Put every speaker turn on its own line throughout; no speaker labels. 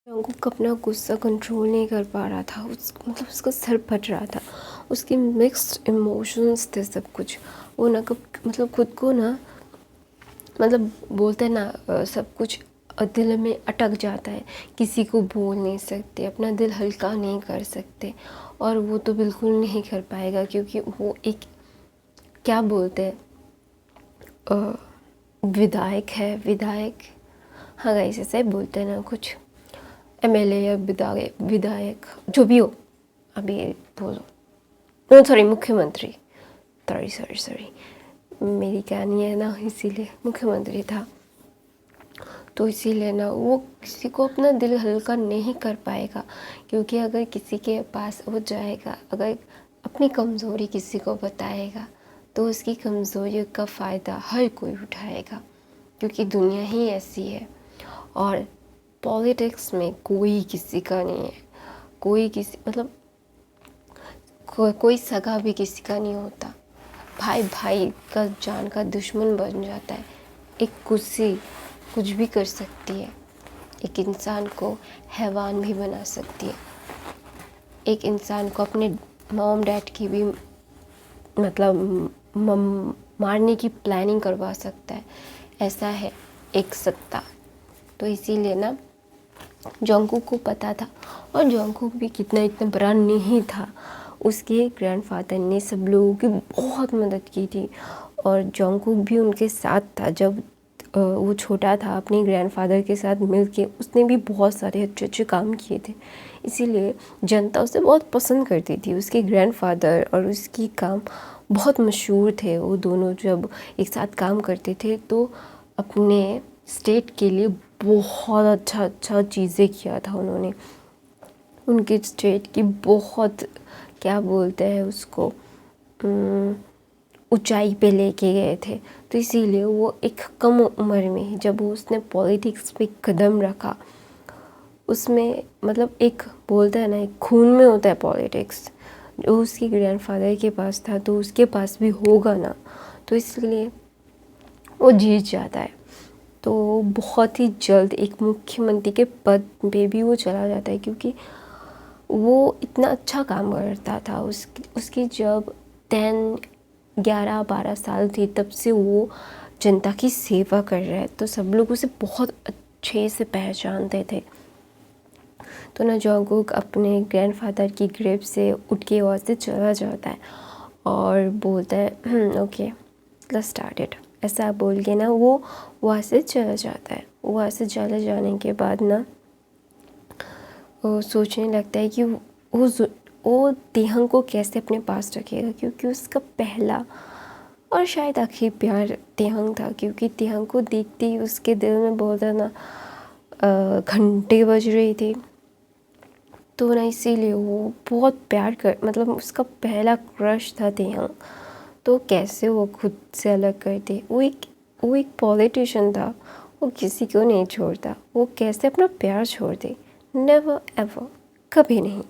Jungkook अपना गुस्सा control नहीं कर पा रहा था। उसका सर फट रहा था। उसकी मिक्स्ड इमोशंस थे सब कुछ। वो ना खुद को ना बोलते हैं ना सब कुछ दिल में अटक जाता है। किसी को बोल नहीं सकते, अपना दिल हल्का नहीं कर सकते। और वो तो बिल्कुल नहीं कर पाएगा क्योंकि वो एक क्या बोलते हैं विधायक है। विधायक, हाँ गाइस ऐसे बोलते हैं ना कुछ, एमएलए या विधायक जो भी हो। अभी बोलो, नो सॉरी, मुख्यमंत्री। सॉरी मेरी कहानी है ना, इसीलिए मुख्यमंत्री था। तो इसीलिए ना वो किसी को अपना दिल हल्का नहीं कर पाएगा क्योंकि अगर किसी के पास वो जाएगा, अगर अपनी कमज़ोरी किसी को बताएगा तो उसकी कमज़ोरी का फ़ायदा हर कोई उठाएगा क्योंकि दुनिया ही ऐसी है। और पॉलिटिक्स में कोई किसी का नहीं है। कोई किसी कोई सगा भी किसी का नहीं होता। भाई भाई का जान का दुश्मन बन जाता है। एक कुर्सी कुछ भी कर सकती है। एक इंसान को हैवान भी बना सकती है। एक इंसान को अपने मॉम डैड की भी मारने की प्लानिंग करवा सकता है। ऐसा है एक सत्ता। तो इसीलिए ना जंगकुक को पता था। और जंगकुक भी इतना बड़ा नहीं था। उसके ग्रैंडफादर ने सब लोगों की बहुत मदद की थी और जंगकुक भी उनके साथ था। जब वो छोटा था, अपने ग्रैंडफादर के साथ मिलके उसने भी बहुत सारे अच्छे अच्छे काम किए थे। इसीलिए जनता उसे बहुत पसंद करती थी। उसके ग्रैंडफादर और उसकी काम बहुत मशहूर थे। वो दोनों जब एक साथ काम करते थे तो अपने स्टेट के लिए बहुत अच्छा चीज़ें किया था उन्होंने। उनके स्टेट की बहुत क्या बोलते हैं उसको ऊंचाई पे लेके गए थे। तो इसीलिए वो एक कम उम्र में ही जब उसने पॉलिटिक्स पे कदम रखा, उसमें एक बोलता है ना, एक खून में होता है पॉलिटिक्स। जो उसके ग्रैंडफादर के पास था तो उसके पास भी होगा ना। तो इसलिए वो जीत जाता है। तो बहुत ही जल्द एक मुख्यमंत्री के पद पे भी वो चला जाता है क्योंकि वो इतना अच्छा काम करता था। उसकी जब 11-12 साल थी तब से वो जनता की सेवा कर रहा है। तो सब लोग उसे बहुत अच्छे से पहचानते थे। तो ना जंगकुक अपने ग्रैंडफादर की ग्रेव से उठ के वहाँ से चला जाता है और बोलता है ओके लेट्स स्टार्ट इट। ऐसा बोल के ना वो वहाँ से चला जाता है। वहाँ से चले जाने के बाद ना वो सोचने लगता है कि वो तेहंग को कैसे अपने पास रखेगा क्योंकि उसका पहला और शायद आखिरी प्यार तेहंग था। क्योंकि तेहंग को देखते ही उसके दिल में बहुत ज़्यादा घंटे बज रही थी। तो ना इसीलिए वो बहुत प्यार कर उसका पहला क्रश था तेहंग। तो कैसे वो खुद से अलग कर दे। वो एक पॉलिटिशियन था, वो किसी को नहीं छोड़ता। वो कैसे अपना प्यार छोड़ दे, नेवर एवर, कभी नहीं।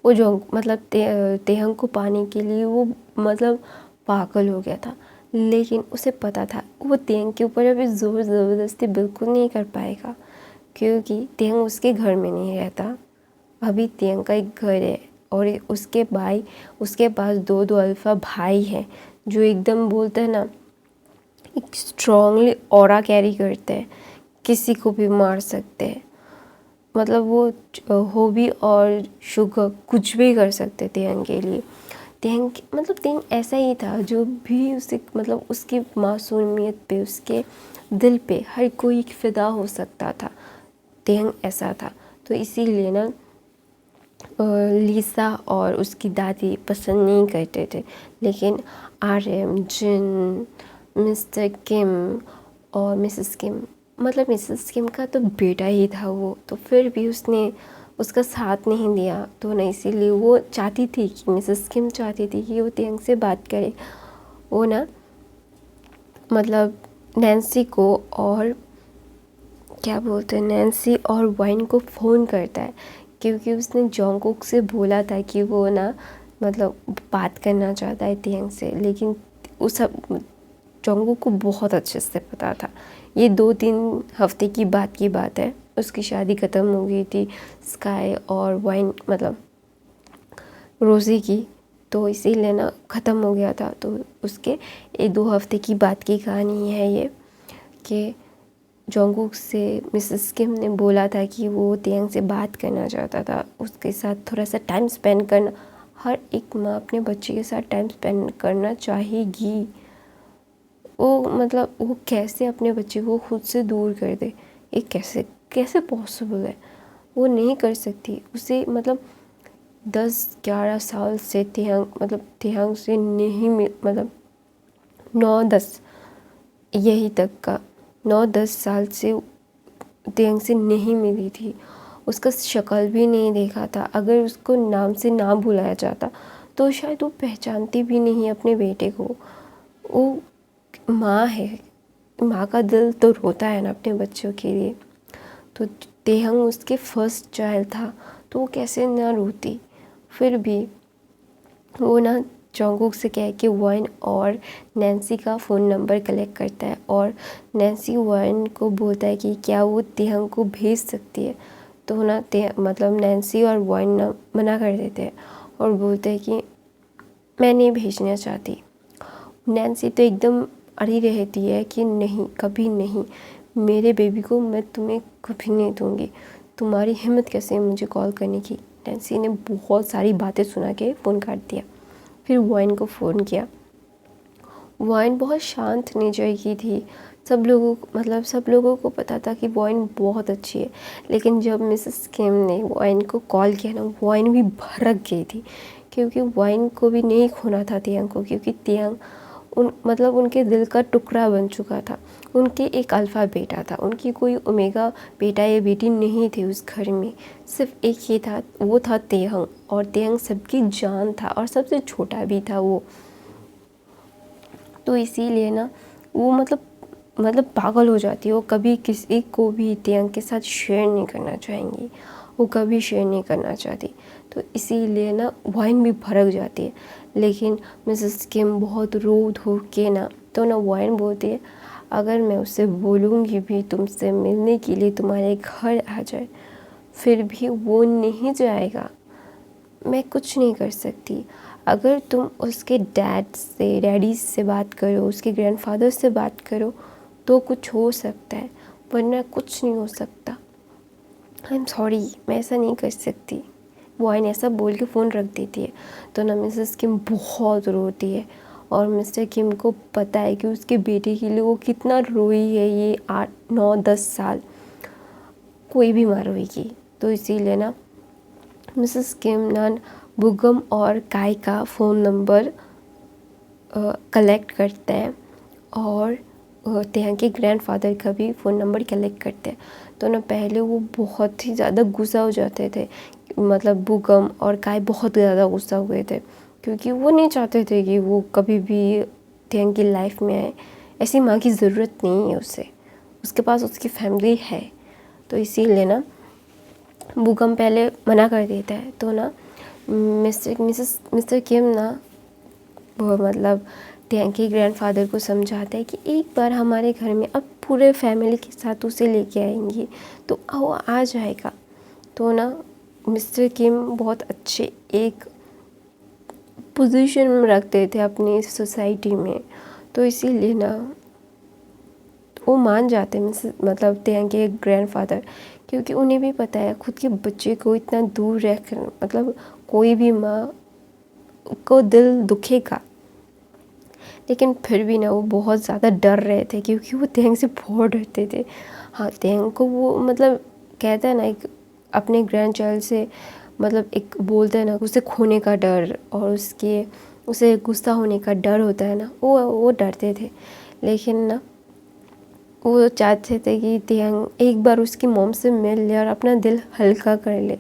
वो जो तेहंग को पाने के लिए वो पागल हो गया था। लेकिन उसे पता था वो तेहंग के ऊपर अभी ज़ोर ज़बरदस्ती बिल्कुल नहीं कर पाएगा क्योंकि तेहंग उसके घर में नहीं रहता। अभी तेहंग का एक घर है और उसके पास दो अल्फ़ा भाई हैं जो एकदम बोलते हैं ना, एक स्ट्रॉन्गली ऑरा कैरी करते हैं, किसी को भी मार सकते हैं। वो होबी और शुगर कुछ भी कर सकते तेहंग के लिए। तेहंग ऐसा ही था जो भी उसे उसकी मासूमियत पे, उसके दिल पे हर कोई फिदा हो सकता था। तेहंग ऐसा था। तो इसीलिए ना लीसा और उसकी दादी पसंद नहीं करते थे। लेकिन RM, जिन, मिस्टर किम और मिसेस किम, मिसेस किम का तो बेटा ही था वो, तो फिर भी उसने उसका साथ नहीं दिया। तो ना इसीलिए वो चाहती थी कि मिसेस किम चाहती थी कि वो तेहंग से बात करे। वो ना नैन्सी को और क्या बोलते हैं, नैन्सी और वाइन को फ़ोन करता है क्योंकि उसने जंगकुक से बोला था कि वो ना बात करना चाहता है तेहंग से। लेकिन उस जंगकुक को बहुत अच्छे से पता था। ये 2-3 हफ्ते की बात है। उसकी शादी ख़त्म हो गई थी स्काई और वाइन मतलब रोज़ी की, तो इसीलिए ना ख़त्म हो गया था। तो उसके 1-2 हफ्ते की बात की कहानी है ये कि जोंगकुक से मिसेस किम ने बोला था कि वो तेयंग से बात करना चाहता था, उसके साथ थोड़ा सा टाइम स्पेंड करना। हर एक माँ अपने बच्चे के साथ टाइम स्पेंड करना चाहेगी। वो मतलब वो कैसे अपने बच्चे को खुद से दूर कर दे, ये कैसे कैसे पॉसिबल है? वो नहीं कर सकती। उसे मतलब 10-11 साल से तेयांग से नहीं मतलब 9-10 यही तक का 9-10 साल से तेयांग से नहीं मिली थी, उसका शक्ल भी नहीं देखा था। अगर उसको नाम से ना बुलाया जाता तो शायद वो पहचानती भी नहीं अपने बेटे को। वो माँ है, माँ का दिल तो रोता है ना अपने बच्चों के लिए। तो तेहंग उसके फर्स्ट चाइल्ड था तो वो कैसे ना रोती। फिर भी वो ना जोंगकुक से कह के वाइन और नैन्सी का फ़ोन नंबर कलेक्ट करता है और नैन्सी वाइन को बोलता है कि क्या वो तेहंग को भेज सकती है। तो ना मतलब नैन्सी और वाइन ना मना कर देते हैं और बोलते हैं कि मैं नहीं भेजना चाहती। नैन्सी तो एकदम अड़ी रहती है कि नहीं, कभी नहीं, मेरे बेबी को मैं तुम्हें कभी नहीं दूँगी। तुम्हारी हिम्मत कैसे है मुझे कॉल करने की। नैन्सी ने बहुत सारी बातें सुना के फ़ोन काट दिया। फिर वाइन को फ़ोन किया। वाइन बहुत शांत नेचर की थी। सब लोगों को पता था कि वाइन बहुत अच्छी है। लेकिन जब मिसेस किम ने वाइन को कॉल किया ना, वाइन भी भड़क गई थी क्योंकि वाइन को भी नहीं खोना था तेयांग को, क्योंकि तेयांग उनके दिल का टुकड़ा बन चुका था। उनके एक अल्फ़ा बेटा था, उनकी कोई ओमेगा बेटा या बेटी नहीं थे उस घर में, सिर्फ एक ही था, वो था तेहंग। और तेहंग सबकी जान था और सबसे छोटा भी था वो। तो इसीलिए ना वो मतलब पागल हो जाती है। वो कभी किसी को भी तेहंग के साथ शेयर नहीं करना चाहेंगी, वो कभी शेयर नहीं करना चाहती। तो इसीलिए ना वाइन भी भड़क जाती है। लेकिन मिसेस किम बहुत रो धो के ना, तो ना वाइन बोलती है अगर मैं उससे बोलूँगी भी तुमसे मिलने के लिए तुम्हारे घर आ जाए, फिर भी वो नहीं जाएगा। मैं कुछ नहीं कर सकती। अगर तुम उसके डैडी से बात करो, उसके ग्रैंडफादर से बात करो तो कुछ हो सकता है, वरना कुछ नहीं हो सकता। आई एम सॉरी, मैं ऐसा नहीं कर सकती। वाइन ऐसा बोल के फ़ोन रख देती है। तो ना मिसेस किम बहुत रोती है और मिस्टर किम को पता है कि उसके बेटे के लिए वो कितना रोई है ये 8-9-10 साल, कोई भी माँ रोएगी। तो इसीलिए ना मिसेस किम ना बुगम और काई का फ़ोन नंबर कलेक्ट करते हैं और तेहंग के ग्रैंडफादर का भी फ़ोन नंबर कलेक्ट करते हैं। तो ना पहले वो बहुत ही ज़्यादा गुस्सा हो जाते थे, मतलब बुगम और काई बहुत ज़्यादा गुस्सा हुए थे क्योंकि वो नहीं चाहते थे कि वो कभी भी तेहंग की लाइफ में आए। ऐसी माँ की ज़रूरत नहीं है उसे, उसके पास उसकी फैमिली है। तो इसीलिए ना बुगम पहले मना कर देता है। तो ना मिस्टर किम ना वो मतलब तेहंग के ग्रैंडफादर को समझाता है कि एक बार हमारे घर में अब पूरे फैमिली के साथ उसे लेके आएंगी तो वो आ जाएगा। तो ना मिस्टर किम बहुत अच्छे एक पोजीशन में रखते थे अपनी सोसाइटी में। तो इसीलिए ना वो मान जाते मतलब तेहंग के ग्रैंडफादर, क्योंकि उन्हें भी पता है खुद के बच्चे को इतना दूर रख मतलब कोई भी माँ को दिल दुखेगा। लेकिन फिर भी ना वो बहुत ज़्यादा डर रहे थे क्योंकि वो तेहंग से बहुत डरते थे। हाँ, तेहंग को वो मतलब कहता है ना एक अपने ग्रैंड चाइल्ड से मतलब एक बोलते हैं ना उसे खोने का डर और उसे गुस्सा होने का डर होता है ना, वो डरते थे। लेकिन ना वो चाहते थे कि तेहंग एक बार उसकी मॉम से मिल ले और अपना दिल हल्का कर ले।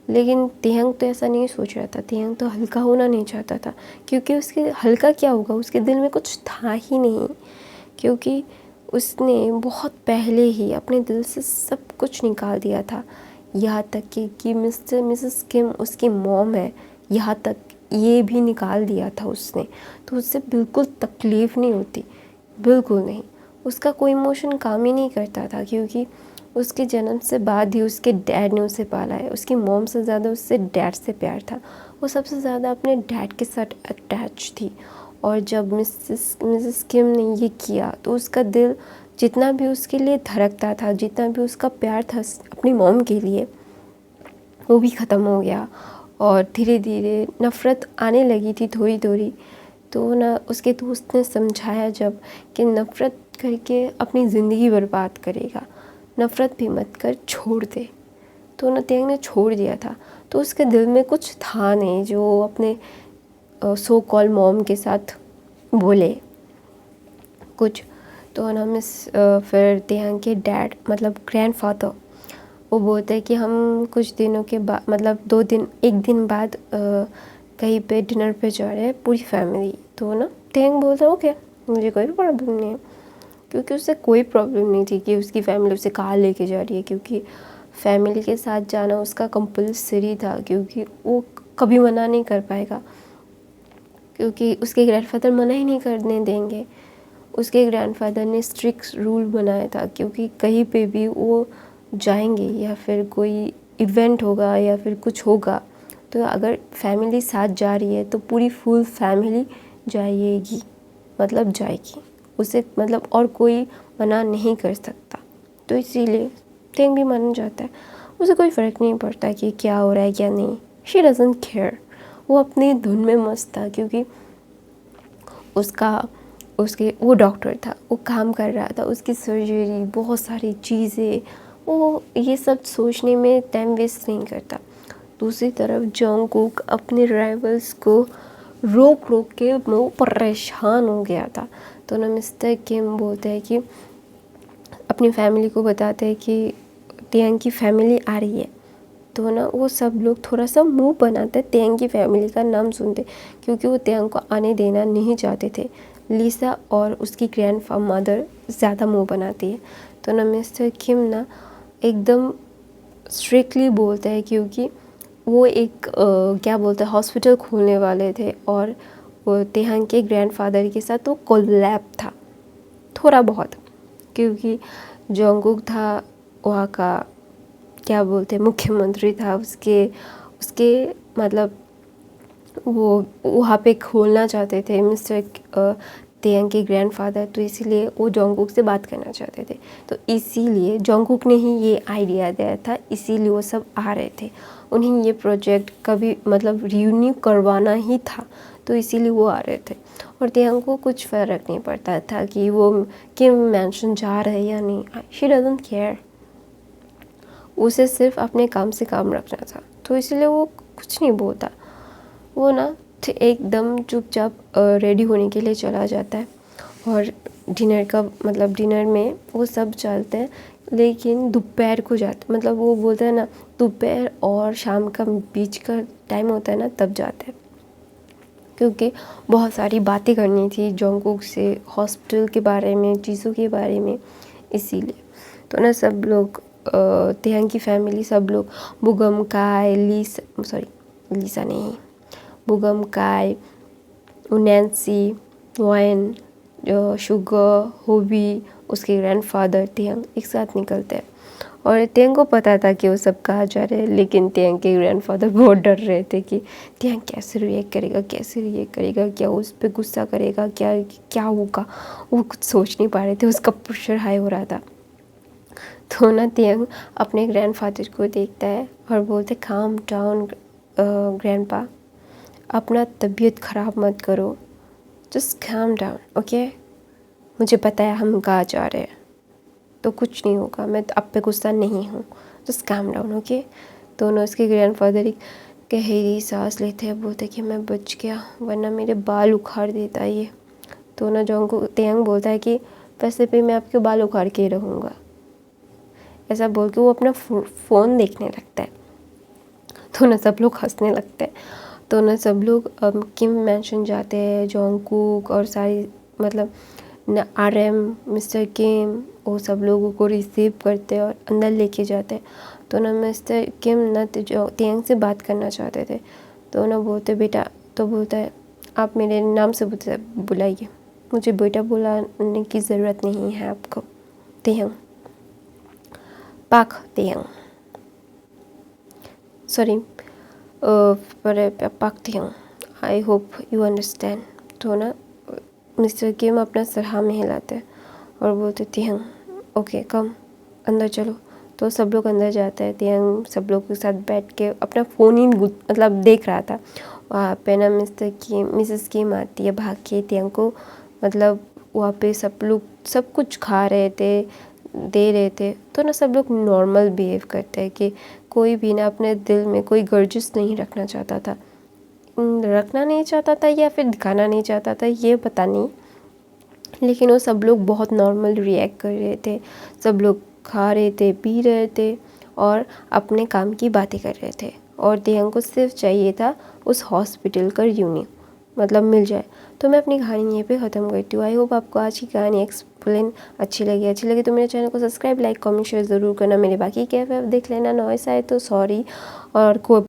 लेकिन तेहंग तो ऐसा नहीं सोच रहा था, तेहंग तो हल्का होना नहीं चाहता था क्योंकि उसके हल्का क्या होगा, उसके दिल में कुछ था ही नहीं, क्योंकि उसने बहुत पहले ही अपने दिल से सब कुछ निकाल दिया था। यहाँ तक कि मिसेस किम उसकी मॉम है, यहाँ तक ये भी निकाल दिया था उसने। तो उससे बिल्कुल तकलीफ़ नहीं होती, बिल्कुल नहीं। उसका कोई इमोशन काम ही नहीं करता था क्योंकि उसके जन्म से बाद ही उसके डैड ने उसे पाला है। उसकी मॉम से ज़्यादा उससे डैड से प्यार था। वो सबसे ज़्यादा अपने डैड के साथ अटैच थी। और जब मिसेस किम ने ये किया तो उसका दिल जितना भी उसके लिए धड़कता था, जितना भी उसका प्यार था अपनी मॉम के लिए, वो भी ख़त्म हो गया। और धीरे धीरे नफ़रत आने लगी थी थोड़ी थोड़ी। तो ना उसके दोस्त ने समझाया जब कि नफ़रत करके अपनी ज़िंदगी बर्बाद करेगा, नफ़रत भी मत कर, छोड़ दे। तो ना तेंग ने छोड़ दिया था। तो उसके दिल में कुछ था नहीं जो अपने सो कॉल मॉम के साथ बोले कुछ। तो ना फिर तेंग के डैड मतलब ग्रैंडफादर वो बोलते हैं कि हम कुछ दिनों के बाद मतलब एक दिन बाद कहीं पे डिनर पे जा रहे हैं पूरी फैमिली। तो ना तेंग बोलता है ओके, मुझे कोई प्रॉब्लम नहीं है, क्योंकि उससे कोई प्रॉब्लम नहीं थी कि उसकी फैमिली उसे कहाँ लेके जा रही है, क्योंकि फैमिली के साथ जाना उसका कंपल्सरी था, क्योंकि वो कभी मना नहीं कर पाएगा, क्योंकि उसके ग्रैंडफादर मना ही नहीं करने देंगे। उसके ग्रैंडफादर ने स्ट्रिक्ट रूल बनाया था, क्योंकि कहीं पे भी वो जाएंगे या फिर कोई इवेंट होगा या फिर कुछ होगा, तो अगर फैमिली साथ जा रही है तो पूरी फुल फैमिली जाएगी, मतलब जाएगी उसे, मतलब और कोई मना नहीं कर सकता। तो इसीलिए तेंग भी मान जाता है, उसे कोई फ़र्क नहीं पड़ता कि क्या हो रहा है क्या नहीं। शी डजंट केयर, वो अपनी धुन में मस्त था, क्योंकि वो डॉक्टर था, वो काम कर रहा था, उसकी सर्जरी, बहुत सारी चीज़ें, वो ये सब सोचने में टाइम वेस्ट नहीं करता। दूसरी तरफ जंगकुक अपने राइवल्स को रोक रोक के वो परेशान हो गया था। तो ना मिस्टर किम बोलते हैं कि अपनी फैमिली को बताते हैं कि तेंग की फैमिली आ रही है। तो ना वो सब लोग थोड़ा सा मुंह बनाते तेंग की फैमिली का नाम सुनते, क्योंकि वो तेंग को आने देना नहीं चाहते थे। लीसा और उसकी ग्रैंड मदर ज़्यादा मुंह बनाती है। तो ना मिस्टर किम ना एकदम स्ट्रिक्टली बोलते हैं, क्योंकि वो एक क्या बोलते हैं हॉस्पिटल खोलने वाले थे, और वो तेहांग के ग्रैंडफादर के साथ वो कोलैब था थोड़ा बहुत, क्योंकि जोंगकुक था वहाँ का क्या बोलते हैं मुख्यमंत्री था, उसके उसके मतलब वो वहाँ पे खोलना चाहते थे मिस्टर तेंग के ग्रैंडफादर, तो इसीलिए वो जोंगकुक से बात करना चाहते थे। तो इसीलिए जोंगकुक ने ही ये आइडिया दिया था, इसीलिए वो सब आ रहे थे। उन्हें ये प्रोजेक्ट कभी मतलब रियून्यू करवाना ही था, तो इसीलिए वो आ रहे थे। और तेंग को कुछ फ़र्क नहीं पड़ता था कि वो किम मैंशन जा रहे या नहीं, शी डजंट केयर। उसे सिर्फ अपने काम से काम रखना था, तो इसलिए वो कुछ नहीं बोलता। वो ना एकदम चुपचाप रेडी होने के लिए चला जाता है, और डिनर का मतलब डिनर में वो सब चलते हैं, लेकिन दोपहर को जाते, मतलब वो बोलता है ना दोपहर और शाम का बीच का टाइम होता है ना, तब जाते हैं, क्योंकि बहुत सारी बातें करनी थी जोंगकुक से हॉस्पिटल के बारे में, चीज़ों के बारे में, इसीलिए। तो ना सब लोग तेहांग की फैमिली सब लोग बुगम काय लीसा नहीं, बुगम काय, नैन्सी, वाइन, शुगर, होबी, उसके ग्रैंडफादर तेहांग एक साथ निकलते हैं। और तेहांग को पता था कि वो सब कहाँ जा रहे हैं, लेकिन तेहांग के ग्रैंडफादर बहुत डर रहे थे कि तेहांग कैसे रिएक्ट करेगा, क्या उस पर गुस्सा करेगा, क्या होगा। वो कुछ सोच नहीं पा रहे थे, उसका प्रेशर हाई हो रहा था। तो ना तेंग अपने ग्रैंडफादर को देखता है और बोलते काम डाउन ग्रैंडपा, अपना तबीयत ख़राब मत करो, जस्ट काम डाउन ओके, मुझे पता है हम कहाँ जा रहे हैं, तो कुछ नहीं होगा, मैं अब पे गुस्सा नहीं हूँ, जस्ट काम डाउन ओके। दोनों उसके ग्रैंडफादर एक गहरी सांस लेते हैं, बोलते कि मैं बच गया, वरना मेरे बाल उखाड़ देता ये। तो ना जोंग को तेंग बोलता है कि वैसे भी मैं आपके बाल उखाड़ के ही रहूँगा, ऐसा बोल के वो अपना फ़ोन देखने लगता है। तो ना सब लोग हंसने लगते हैं। तो ना सब लोग किम मैंशन जाते हैं, जोंगकुक और सारी मतलब न RM मिस्टर किम, वो सब लोगों को रिसीव करते हैं और अंदर लेके जाते हैं। तो ना मिस्टर किम ना तेंग से बात करना चाहते थे, तो ना बोलते बेटा, तो बोलता है आप मेरे नाम से बुलाइए, मुझे बेटा बुलाने की ज़रूरत नहीं है आपको तेंग। पाक तियंग, सॉरी पर पाक तियंग, आई होप यू अंडरस्टैंड। तो ना मिस्टर किम अपना सर हाँ में हिलाते हैं और बोलते तियंग ओके कम अंदर चलो। तो सब लोग अंदर जाते हैं। तियंग सब लोग के साथ बैठ के अपना फ़ोन ही मतलब देख रहा था। वहाँ पे ना मिसेस किम आती है भाग के तियंग को, मतलब वहाँ पे सब लोग सब कुछ खा रहे थे, दे रहे थे। तो ना सब लोग नॉर्मल बिहेव करते हैं कि कोई भी ना अपने दिल में कोई गर्जिश नहीं रखना चाहता था, रखना नहीं चाहता था या फिर दिखाना नहीं चाहता था, ये पता नहीं। लेकिन वो सब लोग बहुत नॉर्मल रिएक्ट कर रहे थे। सब लोग खा रहे थे, पी रहे थे और अपने काम की बातें कर रहे थे। और तियंग को सिर्फ चाहिए था उस हॉस्पिटल का रियूनियन, मतलब मिल जाए। तो मैं अपनी कहानी यहीं पे ख़त्म करती हूँ। आई होप आपको आज की कहानी एक्सप्लेन अच्छी लगी तो मेरे चैनल को सब्सक्राइब, लाइक, कमेंट, शेयर ज़रूर करना। मेरे बाकी क्या है देख लेना, नॉइस आए तो सॉरी। और को